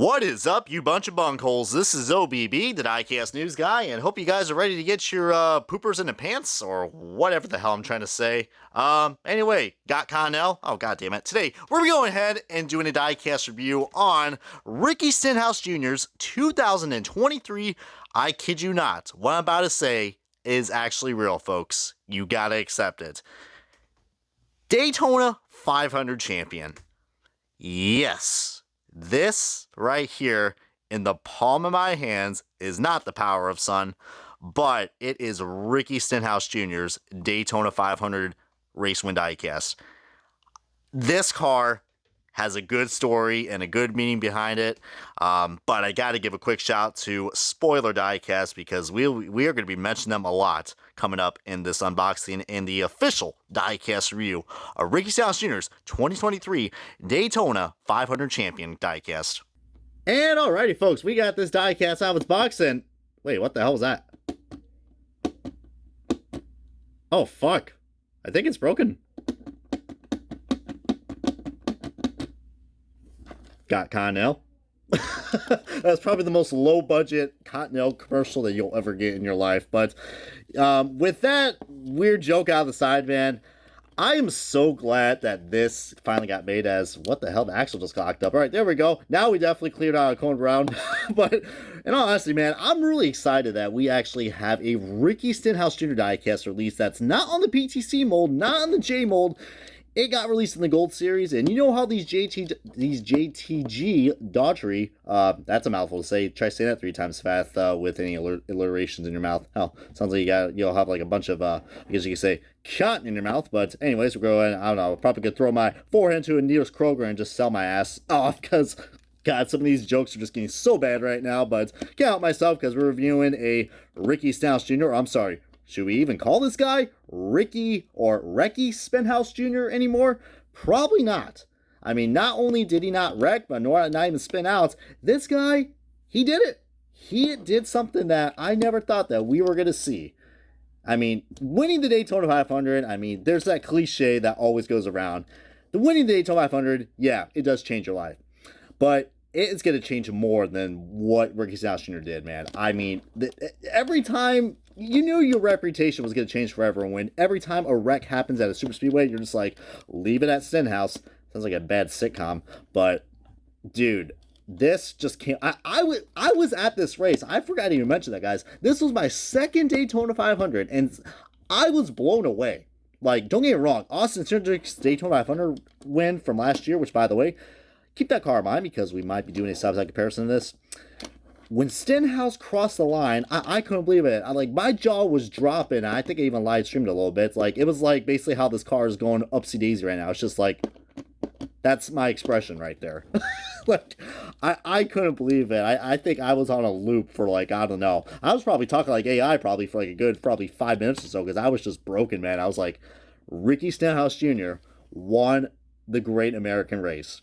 What is up, you bunch of bungholes? This is OBB, the Diecast News Guy, and hope you guys are ready to get your poopers in the pants, or whatever the hell I'm trying to say. Anyway, got Connell? Oh, god damn it. Today, we're going ahead and doing a Diecast review on Ricky Stenhouse Jr.'s 2023, I kid you not, what I'm about to say is actually real, folks. You gotta accept it. Daytona 500 champion. Yes. This right here in the palm of my hands is not the power of sun, but it is Ricky Stenhouse Jr.'s Daytona 500 race win diecast. This car has a good story and a good meaning behind it, but I got to give a quick shout to Spoiler Diecast because we are going to be mentioning them a lot coming up in this unboxing and the official diecast review of Ricky Stenhouse Jr.'s 2023 Daytona 500 champion diecast. And alrighty, folks, we got this diecast out of its box, and wait, what the hell was that? Oh fuck! I think it's broken. Got Connell. That's probably the most low-budget Connell commercial that you'll ever get in your life. But with that weird joke out of the side, man, I am so glad that this finally got made as, what the hell, the axle just locked up. All right, there we go. Now we definitely cleared out a corner round. But in all honesty, man, I'm really excited that we actually have a Ricky Stenhouse Jr. diecast release that's not on the PTC mold, not on the J mold. It got released in the Gold Series, and you know how these JTG Daughtry, that's a mouthful to say. Try saying that 3 times fast with any alliterations in your mouth. Hell, sounds like you'll have like a bunch of, I guess you could say, cotton in your mouth. But anyways, we're going, I don't know, probably could throw my forehand to a nearest Kroger and just sell my ass off because, God, some of these jokes are just getting so bad right now. But can't help myself because we're reviewing a Ricky Stenhouse Jr., I'm sorry, should we even call this guy Ricky or Recky Stenhouse Jr. anymore? Probably not. I mean, not only did he not wreck, but not even spin out, this guy, he did it. He did something that I never thought that we were going to see. I mean, winning the Daytona 500, I mean, there's that cliche that always goes around. The winning the Daytona 500, yeah, it does change your life. But it's going to change more than what Ricky Stenhouse Jr. did, man. I mean, every time, you knew your reputation was going to change forever. And when every time a wreck happens at a super speedway, you're just like, leave it at Stenhouse. Sounds like a bad sitcom. But, dude, this just came. I was at this race. I forgot to even mention that, guys. This was my second Daytona 500, and I was blown away. Like, don't get me wrong. Austin Cindric's Daytona 500 win from last year, which, by the way, keep that car in mind because we might be doing a side-by-side comparison of this. When Stenhouse crossed the line, I couldn't believe it. My jaw was dropping. I think I even live streamed a little bit. It was like basically how this car is going upsy daisy right now. It's just like, that's my expression right there. I couldn't believe it. I think I was on a loop for I don't know. I was probably talking like AI probably for a good 5 minutes or so because I was just broken, man. I was like, Ricky Stenhouse Jr. won the Great American Race.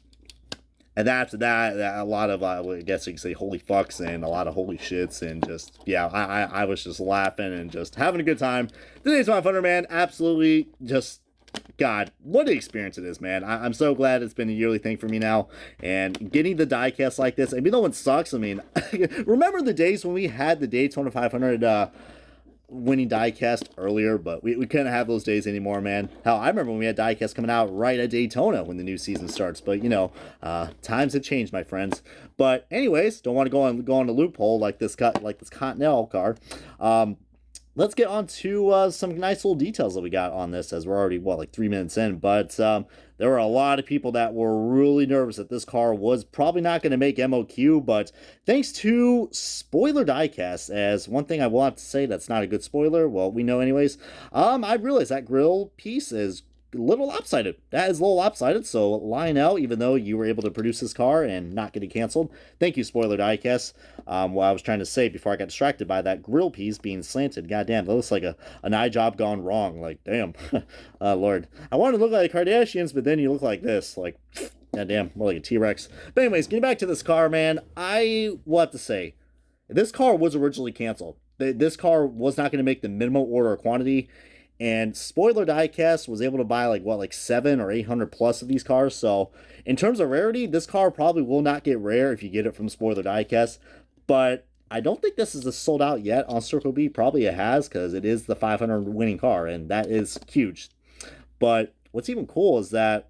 And after that, a lot of, I guess you could say, holy fucks and a lot of holy shits. And just, yeah, I was just laughing and just having a good time. Today's 500, man, absolutely just, God, what an experience it is, man. I'm so glad it's been a yearly thing for me now. And getting the diecast like this, even though it sucks, I mean, remember the days when we had the Daytona 500 winning diecast earlier, but we couldn't have those days anymore, man. Hell, I remember when we had diecast coming out right at Daytona when the new season starts, but you know, times have changed, my friends. But anyways, don't want to go on a loophole like this Continental car. Let's get on to some nice little details that we got on this, as we're already, 3 minutes in. But there were a lot of people that were really nervous that this car was probably not going to make MOQ. But thanks to Spoiler Diecast, as one thing I want to say that's not a good spoiler, well, we know anyways, I realized that grill piece is a little lopsided. That is a little lopsided, so Lionel, even though you were able to produce this car and not get it canceled, thank you, Spoiler Diecast. What I was trying to say before I got distracted by that grill piece being slanted, goddamn, that looks like an eye job gone wrong, damn, Lord. I wanted to look like the Kardashians, but then you look like this, goddamn, more like a T-Rex. But anyways, getting back to this car, man, I will have to say, this car was originally canceled. This car was not going to make the minimum order quantity. And Spoiler Diecast was able to buy like 700 or 800 plus of these cars. So in terms of rarity, this car probably will not get rare if you get it from Spoiler Diecast. But I don't think this is sold out yet on Circle B. Probably it has, because it is the 500 winning car, and that is huge. But what's even cool is that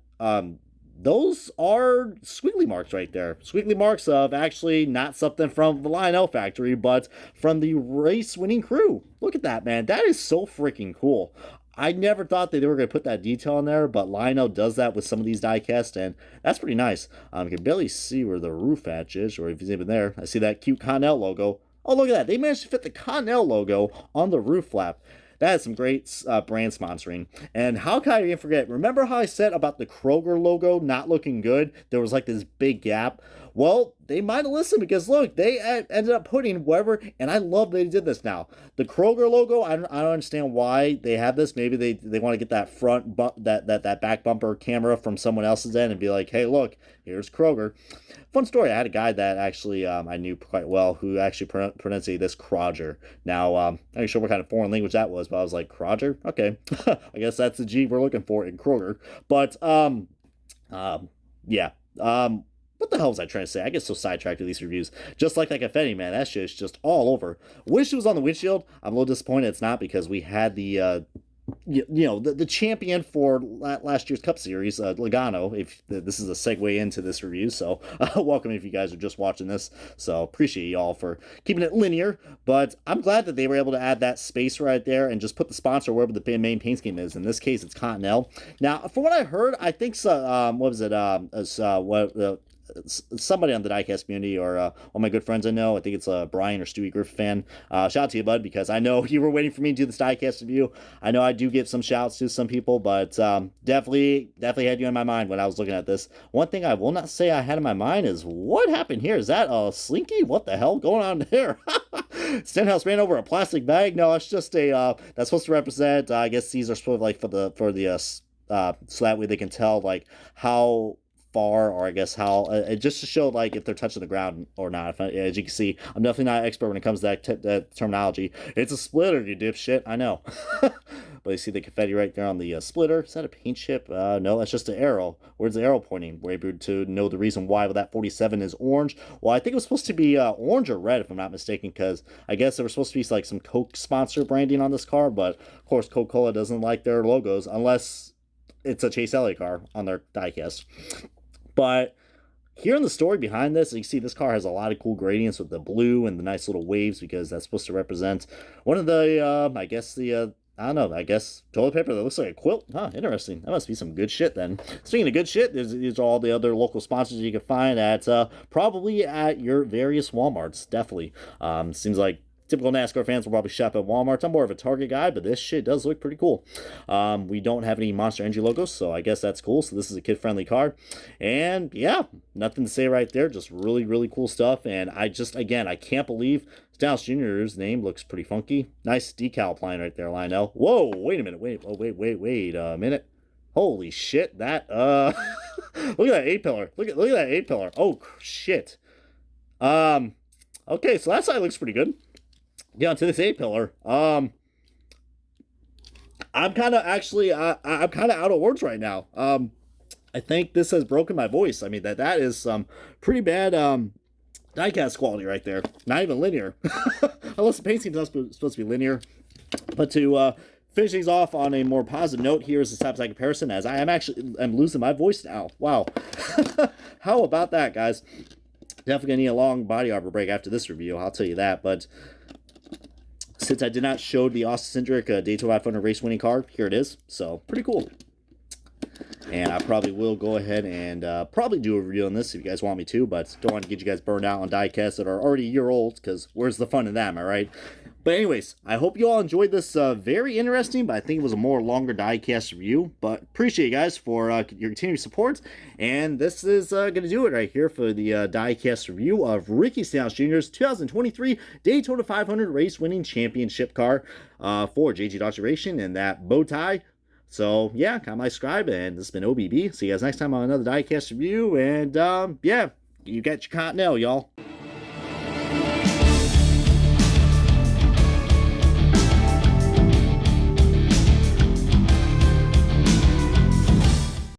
those are squiggly marks right there. Squiggly marks of actually not something from the Lionel factory, but from the race winning crew. Look at that, man. That is so freaking cool. I never thought that they were going to put that detail in there, but Lionel does that with some of these diecast, and that's pretty nice. You can barely see where the roof hatch is, or if he's even there. I see that cute Connell logo. Oh, look at that. They managed to fit the Connell logo on the roof flap. That is some great brand sponsoring. And how can I even forget? Remember how I said about the Kroger logo not looking good? There was like this big gap. Well, they might have listened, because look, they ended up putting whatever, and I love they did this now. The Kroger logo, I don't understand why they have this. Maybe they want to get that front that back bumper camera from someone else's end and be like, hey, look, here's Kroger. Fun story. I had a guy that actually I knew quite well who actually pronounced this Kroger. Now, I'm not sure what kind of foreign language that was, but I was like, Kroger? Okay. I guess that's the G we're looking for in Kroger. But, yeah. What the hell was I trying to say? I get so sidetracked with these reviews. Just like that confetti, man. That shit is just all over. Wish it was on the windshield. I'm a little disappointed it's not, because we had the the champion for last year's Cup Series, Logano. If this is a segue into this review, so welcome if you guys are just watching this. So appreciate y'all for keeping it linear. But I'm glad that they were able to add that space right there and just put the sponsor wherever the main paint scheme is. In this case, it's Continental. Now, from what I heard, I think so. What was it? Somebody on the diecast community, or one of my good friends I know, I think it's a Brian or Stewie Griffin fan. Shout out to you, bud, because I know you were waiting for me to do this diecast review. I know I do give some shouts to some people, but definitely had you in my mind when I was looking at this. One thing I will not say I had in my mind is, what happened here? Is that a Slinky? What the hell going on there? Stenhouse ran over a plastic bag. No, it's just a that's supposed to represent. I guess these are supposed to for the so that way they can tell like how far, or I guess how, just to show like if they're touching the ground or not. As you can see, I'm definitely not an expert when it comes to that terminology. It's a splitter, you dipshit. I know. But you see the confetti right there on the splitter. Is that a paint chip? No, that's just an arrow. Where's the arrow pointing? We're able to know the reason why that 47 is orange. Well, I think it was supposed to be orange or red, if I'm not mistaken, because I guess there was supposed to be like some Coke sponsor branding on this car, but of course Coca-Cola doesn't like their logos unless it's a Chase Elliott car on their diecast. But here in the story behind this, you see this car has a lot of cool gradients with the blue and the nice little waves, because that's supposed to represent one of the, I guess toilet paper that looks like a quilt. Huh, interesting. That must be some good shit then. Speaking of good shit, these are all the other local sponsors you can find at, probably at your various Walmarts, definitely. Seems like typical NASCAR fans will probably shop at Walmart. I'm more of a Target guy, but this shit does look pretty cool. We don't have any Monster Energy logos, so I guess that's cool. So this is a kid-friendly car. And yeah, nothing to say right there. Just really, really cool stuff. And I can't believe Stenhouse Jr.'s name looks pretty funky. Nice decal applying right there, Lionel. Whoa, wait a minute. Wait a minute. Holy shit, that, look at that A-pillar. Look at that A-pillar. Oh, shit. Okay, so that side looks pretty good. Yeah, onto this A-pillar. I'm kind of out of words right now. I think this has broken my voice. I mean, that is some pretty bad diecast quality right there. Not even linear. Unless the paint scheme's not supposed to be linear. But to finish things off on a more positive note, here is the side-by-side comparison, as I'm losing my voice now. Wow. How about that, guys? Definitely gonna need a long body armor break after this review, I'll tell you that. But since I did not show the Austin-centric Daytona 500 race winning car, here it is. So, pretty cool. And I probably will go ahead and probably do a review on this if you guys want me to, but don't want to get you guys burned out on diecasts that are already a year old, because where's the fun in that, am I right? But anyways, I hope you all enjoyed this very interesting, but I think it was a more longer diecast review. But appreciate you guys for your continued support. And this is going to do it right here for the diecast review of Ricky Stenhouse Jr.'s 2023 Daytona 500 race winning championship car for JG Dodge Racing and that bow tie. So, yeah, comment, like, subscribe, and this has been OBB. See you guys next time on another diecast review. And, yeah, you got your Continental, y'all.